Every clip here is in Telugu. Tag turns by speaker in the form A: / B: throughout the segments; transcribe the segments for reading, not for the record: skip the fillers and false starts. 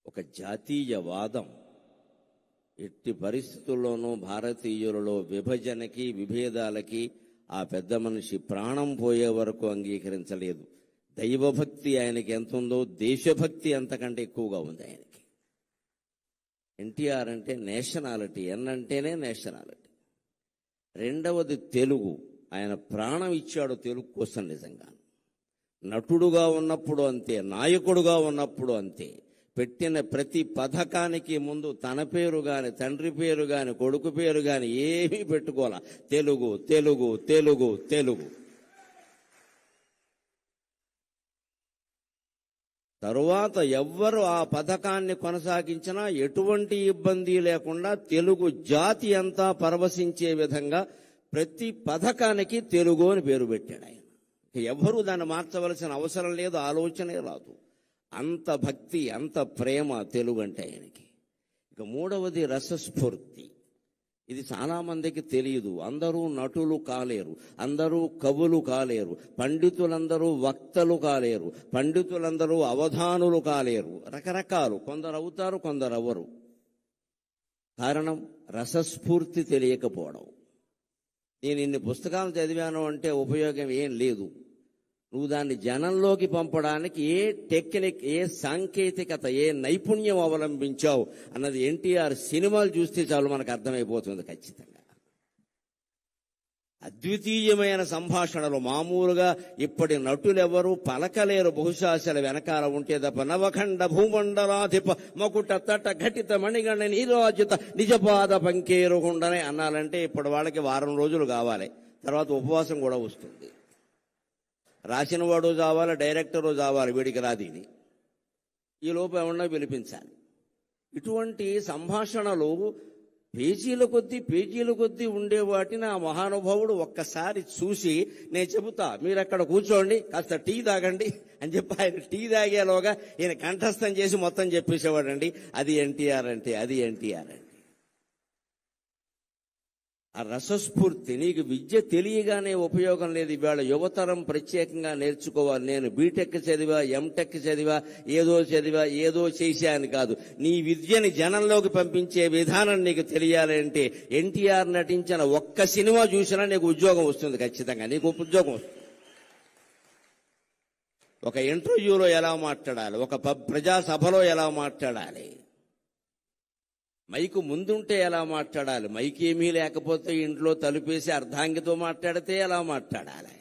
A: ఒక జాతీయవాదం ఎట్టి పరిస్థితుల్లోనూ భారతీయులలో విభజనకి విభేదాలకి ఆ పెద్ద మనిషి ప్రాణం పోయే వరకు అంగీకరించలేదు. దైవభక్తి ఆయనకి ఎంత ఉందో దేశభక్తి అంతకంటే ఎక్కువగా ఉంది ఆయనకి. ఎన్టీఆర్ అంటే నేషనాలిటీ, అంటేనే నేషనాలిటీ. రెండవది తెలుగు. ఆయన ప్రాణం ఇచ్చాడు తెలుగు కోసం. నిజంగా నటుడుగా ఉన్నప్పుడు అంతే, నాయకుడుగా ఉన్నప్పుడు అంతే. పెట్టిన ప్రతి పథకానికి ముందు తన పేరు గాని, తండ్రి పేరు గాని, కొడుకు పేరు గాని ఏమీ పెట్టుకోవాలా. తెలుగు తెలుగు తెలుగు తెలుగు. తరువాత ఎవ్వరు ఆ పథకాన్ని కొనసాగించినా ఎటువంటి ఇబ్బంది లేకుండా తెలుగు జాతి అంతా పరవశించే విధంగా ప్రతి పథకానికి తెలుగు అని పేరు పెట్టాడు ఆయన. ఎవ్వరూ దాన్ని మార్చవలసిన అవసరం లేదు, ఆలోచనే రాదు. అంత భక్తి, అంత ప్రేమ తెలుగు అంటే ఆయనకి. ఇక మూడవది రసస్ఫూర్తి. ఇది చాలా మందికి తెలియదు. అందరూ నటులు కాలేరు, అందరూ కవులు కాలేరు, పండితులందరూ వక్తలు కాలేరు, పండితులందరూ అవధానులు కాలేరు. రకరకాలు, కొందరు అవుతారు, కొందరు అవ్వరు. కారణం రసస్ఫూర్తి తెలియకపోవడం. నేను ఇన్ని పుస్తకాలు చదివాను అంటే ఉపయోగం ఏం లేదు. నువ్వు దాన్ని జనంలోకి పంపడానికి ఏ టెక్నిక్, ఏ సాంకేతికత, ఏ నైపుణ్యం అవలంబించావు అన్నది ఎన్టీఆర్ సినిమాలు చూస్తే చాలు మనకు అర్థమైపోతుంది ఖచ్చితంగా. అద్వితీయమైన సంభాషణలు. మామూలుగా ఇప్పటి నటులెవరూ పలకలేరు. బహుశా అసలు వెనకాల ఉంటే తప్ప. నవఖండ భూమండలాధిప మకుట తట ఘటిత మణిగణ నీరాజిత నిజపాద పంకేరుగుండనే అన్నాలంటే ఇప్పుడు వాళ్ళకి వారం రోజులు కావాలి. తర్వాత ఉపవాసం కూడా వస్తుంది. రాసిన వాడు చావాలి, డైరెక్టరు చావాలి, వీడికి రాదీని. ఈ లోపు ఏమన్నా పిలిపించాలి. ఇటువంటి సంభాషణలు పేజీల కొద్దీ ఉండే వాటిని ఆ మహానుభావుడు ఒక్కసారి చూసి, నేను చెబుతా, మీరు అక్కడ కూర్చోండి, కాస్త టీ తాగండి అని చెప్పి ఆయన టీ తాగేలోగా ఈయన కంఠస్థం చేసి మొత్తం చెప్పేసేవాడండి. అది ఎన్టీఆర్ అంటే, అది ఎన్టీఆర్ అంటే. ఆ రసస్ఫూర్తి. నీకు విద్య తెలియగానే ఉపయోగం లేదు. ఇవాళ యువతరం ప్రత్యేకంగా నేర్చుకోవాలి. నేను బీటెక్ చదివా, ఎంటెక్ చదివా, ఏదో చేశాను కాదు. నీ విద్యని జనంలోకి పంపించే విధానం నీకు తెలియాలంటే ఎన్టీఆర్ నటించిన ఒక్క సినిమా చూసినా నీకు ఉద్యోగం వస్తుంది. ఖచ్చితంగా నీకు ఉద్యోగం వస్తుంది. ఒక ఇంటర్వ్యూలో ఎలా మాట్లాడాలి, ఒక ప్రజాసభలో ఎలా మాట్లాడాలి, మైకు ముందుంటే ఎలా మాట్లాడాలి, మైక్ ఏమీ లేకపోతే ఇంట్లో తలుపేసి అర్ధాంగితో మాట్లాడితే ఎలా మాట్లాడాలి,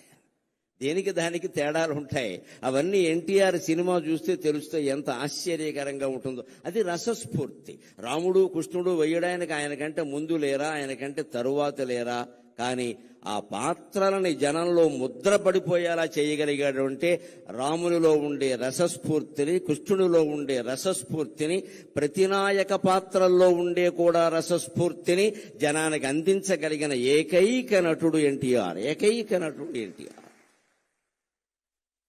A: దేనికి దానికి తేడాలు ఉంటాయి. అవన్నీ ఎన్టీఆర్ సినిమా చూస్తే తెలుస్తాయి ఎంత ఆశ్చర్యకరంగా ఉంటుందో. అది రసస్ఫూర్తి. రాముడు కృష్ణుడు వేయడానికి ఆయనకంటే ముందు లేరా, ఆయనకంటే తరువాత లేరా, కానీ ఆ పాత్రలని జనంలో ముద్ర పడిపోయేలా చేయగలిగాడు అంటే రామునిలో ఉండే రసస్ఫూర్తిని, కృష్ణునిలో ఉండే రసస్ఫూర్తిని, ప్రతినాయక పాత్రల్లో ఉండే కూడా రసస్ఫూర్తిని జనానికి అందించగలిగిన ఏకైక నటుడు ఎన్టీఆర్.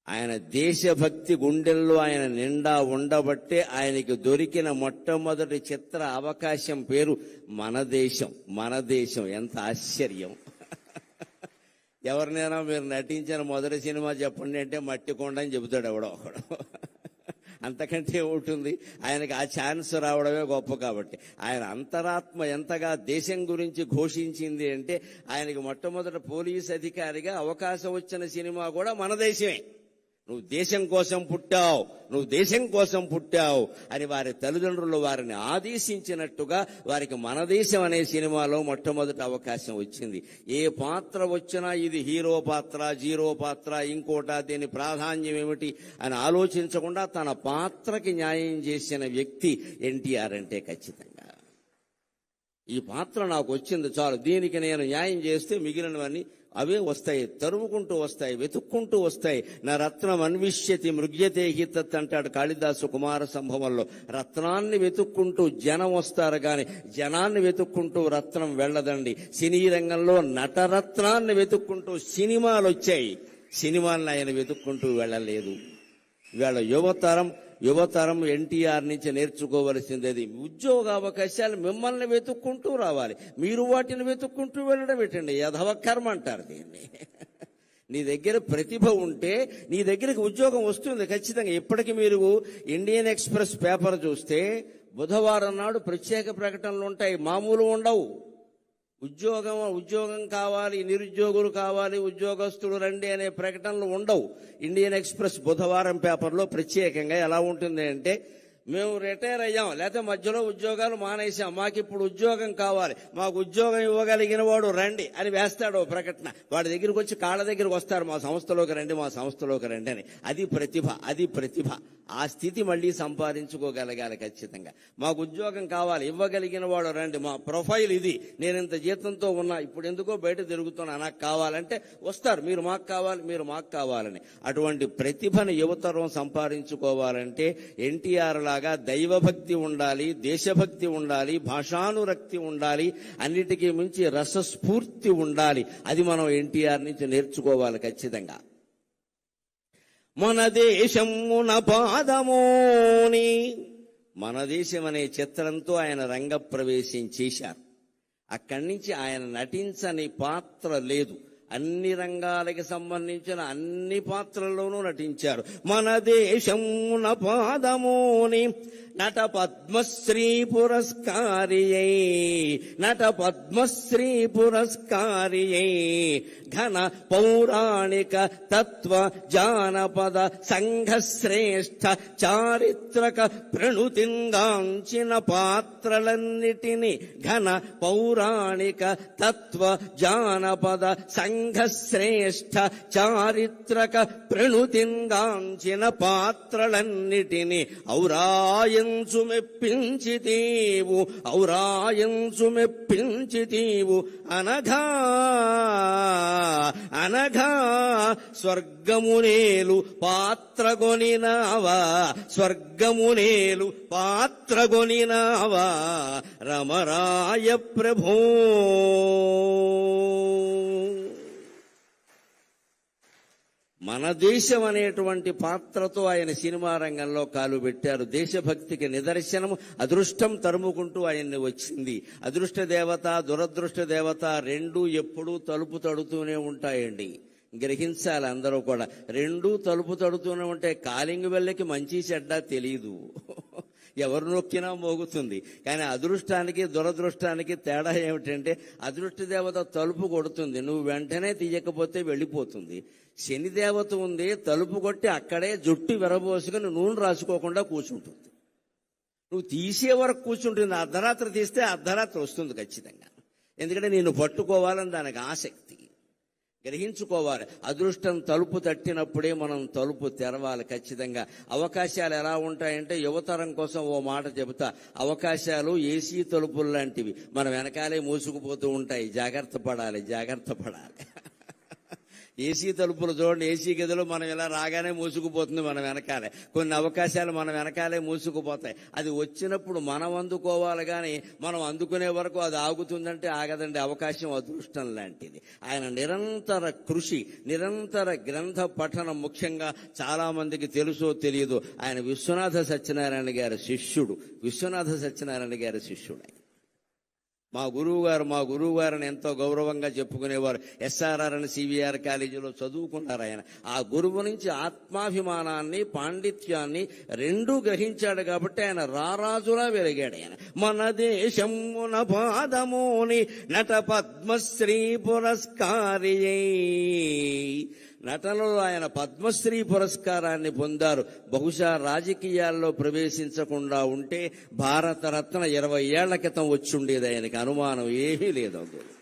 A: ఆయన దేశభక్తి గుండెల్లో ఆయన నిండా ఉండబట్టే ఆయనకి దొరికిన మొట్టమొదటి చిత్ర అవకాశం పేరు మన దేశం. ఎంత ఆశ్చర్యం. ఎవరినైనా మీరు నటించిన మొదటి సినిమా చెప్పండి అంటే మట్టి కొండ అని చెబుతాడు ఎవడో ఒకడు. అంతకంటే ఉంటుంది. ఆయనకి ఆ ఛాన్స్ రావడమే గొప్ప. కాబట్టి ఆయన అంతరాత్మ ఎంతగా దేశం గురించి ఘోషించింది అంటే ఆయనకి మొట్టమొదటి పోలీస్ అధికారిగా అవకాశం వచ్చిన సినిమా కూడా మన దేశమే. నువ్వు దేశం కోసం పుట్టావు అని వారి తల్లిదండ్రులు వారిని ఆదేశించినట్టుగా వారికి మన దేశం అనే సినిమాలో మొట్టమొదటి అవకాశం వచ్చింది. ఏ పాత్ర వచ్చినా ఇది హీరో పాత్ర, జీరో పాత్ర, ఇంకోట, దీని ప్రాధాన్యం ఏమిటి అని ఆలోచించకుండా తన పాత్రకి న్యాయం చేసిన వ్యక్తి ఎన్టీఆర్ అంటే ఖచ్చితంగా. ఈ పాత్ర నాకు వచ్చింది చాలు, దీనికి నేను న్యాయం చేస్తే మిగిలినవన్నీ అవే వస్తాయి, తరుముకుంటూ వస్తాయి, వెతుక్కుంటూ వస్తాయి. నా రత్నం అన్విష్యతి మృగ్యతే హితత్ అంటాడు కాళిదాసు కుమార సంభవంలో. రత్నాన్ని వెతుక్కుంటూ జనం వస్తారు కానీ జనాన్ని వెతుక్కుంటూ రత్నం వెళ్ళదండి. సినీ రంగంలో నటరత్నాన్ని వెతుక్కుంటూ సినిమాలు వచ్చాయి, సినిమాలను ఆయన వెతుక్కుంటూ వెళ్ళలేదు. ఇవాళ యువతరం ఎన్టీఆర్ నుంచి నేర్చుకోవలసింది ఉద్యోగ అవకాశాలు మిమ్మల్ని వెతుక్కుంటూ రావాలి, మీరు వాటిని వెతుక్కుంటూ వెళ్ళడం ఏంటండి, యథవ కర్మ అంటారు దీన్ని. నీ దగ్గర ప్రతిభ ఉంటే నీ దగ్గరికి ఉద్యోగం వస్తుంది ఖచ్చితంగా. ఇప్పటికి మీరు ఇండియన్ ఎక్స్ప్రెస్ పేపర్ చూస్తే బుధవారం నాడు ప్రత్యేక ప్రకటనలు ఉంటాయి, మామూలు ఉండవు. ఉద్యోగం కావాలి, నిరుద్యోగులు కావాలి, ఉద్యోగస్తులు రండి అనే ప్రకటనలు ఉండవు. ఇండియన్ ఎక్స్ప్రెస్ బుధవారం పేపర్లో ప్రత్యేకంగా ఎలా ఉంటుంది అంటే, మేము రిటైర్ అయ్యాం, లేకపోతే మధ్యలో ఉద్యోగాలు మానేసాం, మాకు ఇప్పుడు ఉద్యోగం కావాలి, మాకు ఉద్యోగం ఇవ్వగలిగిన వాడు రండి అని వేస్తాడు ప్రకటన. వాడి దగ్గరికి వచ్చి కాళ్ళ దగ్గరికి వస్తారు, మా సంస్థలోకి రండి, మా సంస్థలోకి రండి అని. అది ప్రతిభ. ఆ స్థితి మళ్ళీ సంపాదించుకోగలగాలి ఖచ్చితంగా. మాకు ఉద్యోగం కావాలి, ఇవ్వగలిగిన వాడు రండి, మా ప్రొఫైల్ ఇది, నేను ఇంత జీతంతో ఉన్నా, ఇప్పుడు ఎందుకో బయట తిరుగుతున్నా, నాకు కావాలంటే వస్తారు, మీరు మాకు కావాలని. అటువంటి ప్రతిభను యువతరం సంపాదించుకోవాలంటే ఎన్టీఆర్ లాగా దైవభక్తి ఉండాలి, దేశభక్తి ఉండాలి, భాషానురక్తి ఉండాలి, అన్నిటికీ మించి రసస్ఫూర్తి ఉండాలి. అది మనం ఎన్టీఆర్ నుంచి నేర్చుకోవాలి ఖచ్చితంగా. మన దేశమున పాదమోని, మన దేశం అనే చిత్రంతో ఆయన రంగప్రవేశం చేశారు. అక్కడి నుంచి ఆయన నటించని పాత్ర లేదు. అన్ని రంగాలకి సంబంధించిన అన్ని పాత్రల్లోనూ నటించారు. మన దేశమున పాదమోని నట పద్మశ్రీ పురస్కారియై ఘన పౌరాణిక తత్వ జానపద సంఘశ్రేష్ఠ చారిత్రక ప్రణుతింగాంచిన పాత్రలన్నిటినీ ఘన పౌరాణిక తత్వ జానపద సంఘశ్రేష్ఠ చారిత్రక ప్రణుతింగాంచిన పాత్రలన్నిటినీ ఔరాయంచు మెప్పించితీవు అనఘా స్వర్గమునేలు పాత్రగొనినావా రమరాయ ప్రభో. మన దేశం అనేటువంటి పాత్రతో ఆయన సినిమా రంగంలో కాలు పెట్టారు. దేశభక్తికి నిదర్శనం అదృష్టం తరుముకుంటూ ఆయన్ని వచ్చింది. అదృష్ట దేవత, దురదృష్ట దేవత రెండూ ఎప్పుడూ తలుపు తడుతూనే ఉంటాయండి. గ్రహించాలి అందరూ కూడా. రెండూ తలుపు తడుతూనే ఉంటాయి. కాలింగ్ బెల్లకి మంచి చెడ్డ తెలీదు, ఎవరు నొక్కినా మోగుతుంది. కానీ అదృష్టానికి దురదృష్టానికి తేడా ఏమిటంటే, అదృష్ట దేవత తలుపు కొడుతుంది, నువ్వు వెంటనే తీయకపోతే వెళ్ళిపోతుంది. శని దేవత ఉంది, తలుపు కొట్టి అక్కడే జుట్టు విరబోసుకుని నూనె రాసుకోకుండా కూర్చుంటుంది. నువ్వు తీసే వరకు కూర్చుంటుంది. అర్ధరాత్రి తీస్తే అర్ధరాత్రి వస్తుంది ఖచ్చితంగా. ఎందుకంటే నిన్ను పట్టుకోవాలని దానికి ఆసక్తి. గ్రహించుకోవాలి. అదృష్టం తలుపు తట్టినప్పుడే మనం తలుపు తెరవాలి ఖచ్చితంగా. అవకాశాలు ఎలా ఉంటాయంటే, యువతరం కోసం ఓ మాట చెబుతా. అవకాశాలు ఏసీ తలుపులు లాంటివి, మన వెనకాలే మూసుకుపోతూ ఉంటాయి. జాగ్రత్త పడాలి. ఏసీ తలుపులు చూడండి, ఏసీ గదిలో మనం ఇలా రాగానే మూసుకుపోతుంది మన వెనకాలే. కొన్ని అవకాశాలు మన వెనకాలే మూసుకుపోతాయి. అది వచ్చినప్పుడు మనం అందుకోవాలి, కానీ మనం అందుకునే వరకు అది ఆగుతుందంటే ఆగదండి. అవకాశం అదృష్టం లాంటిది. ఆయన నిరంతర కృషి, నిరంతర గ్రంథ పఠనం ముఖ్యంగా చాలా మందికి తెలుసో తెలియదు. ఆయన విశ్వనాథ సత్యనారాయణ గారి శిష్యుడు. మా గురువు గారిని ఎంతో గౌరవంగా చెప్పుకునేవారు. ఎస్ఆర్ఆర్ అని సివిఆర్ కాలేజీలో చదువుకున్నారు ఆయన. ఆ గురువు నుంచి ఆత్మాభిమానాన్ని, పాండిత్యాన్ని రెండూ గ్రహించాడు కాబట్టి ఆయన రారాజులా వెలిగాడు ఆయన. మన దేశమున పాదమోని నట పద్మశ్రీ పురస్కారియై. నటనలో ఆయన పద్మశ్రీ పురస్కారాన్ని పొందారు. బహుశా రాజకీయాల్లో ప్రవేశించకుండా ఉంటే భారతరత్న 20 ఏళ్ల క్రితం వచ్చుండేది ఆయనకి, అనుమానం ఏమీ లేదు అందులో.